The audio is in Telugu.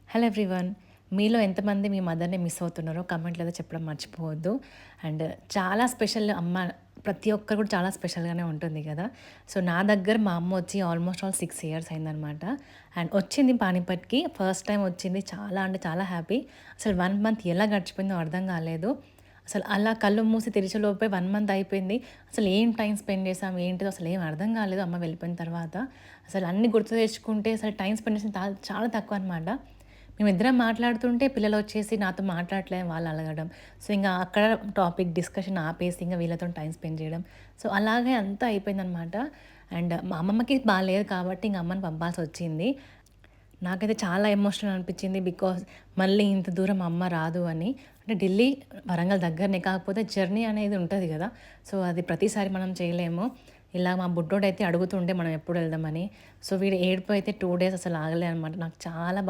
Hello everyone. మీలో ఎంతమంది మీ మదర్‌ని మిస్ అవుతున్నారో కామెంట్‌లో చెప్పడం మర్చిపోవద్దు. అండ్ చాలా స్పెషల్ అమ్మ, ప్రతి ఒక్కరు కూడా చాలా స్పెషల్‌గానే ఉంటుంది కదా! సో, నా దగ్గర మా అమ్మ వచ్చి ఆల్మోస్ట్ 6 ఇయర్స్ అయిందనమాట. అండ్ వచ్చింది పానీపట్‌కి. ఫస్ట్ టైమ్ వచ్చింది. చాలా అంటే చాలా హ్యాపీ. అసలు 1 మంత్ ఎలా గడిచిపోయిందో అర్థం కాలేదు. అసలు అలా కళ్ళు మూసి తెరిచేలోపే 1 మంత్ అయిపోయింది. అసలు ఏం టైం స్పెండ్ చేసాం, ఏంటిదో అసలు ఏం అర్థం కాలేదు అమ్మ వెళ్ళిపోయిన తర్వాత. అసలు అన్నీ గుర్తు తెచ్చుకుంటే అసలు టైం స్పెండ్ చేసింది చాలా తక్కువ అనమాట. మేమిద్దరం మాట్లాడుతుంటే పిల్లలొచ్చేసి నాతో మాట్లాడట్లే అని వాళ్ళు అలగడం. సో, ఇంగ అక్కడ టాపిక్ డిస్కషన్ ఆపేసి ఇంగ వీళ్ళతోని టైమ్ స్పెండ్ చేయడం. సో, అలాగే అంతా అయిపోయిందనమాట. అండ్ మా అమ్మమ్మకి బాలేదు కాబట్టి ఇంక అమ్మని పంపాల్సొచ్చింది. నాకైతే చాలా ఎమోషనల్ అనిపించింది. బికాజ్ మళ్ళీ ఇంత దూరం అమ్మ రాదు అని. అంటే ఢిల్లీ, వరంగల్ దగ్గరనే. కాకపోతే జర్నీ అనేది ఉంటది గదా! సో, అది ప్రతిసారి మనం చేయలేము. ఇలా మా బుడ్డోడైతే అడుగుతుండే మనం ఎప్పుడు వెళ్దామని. సో, వీడి ఏడుపు అయితే 2 డేస్ అసలు ఆగలే అనమాట. నాకు చాలా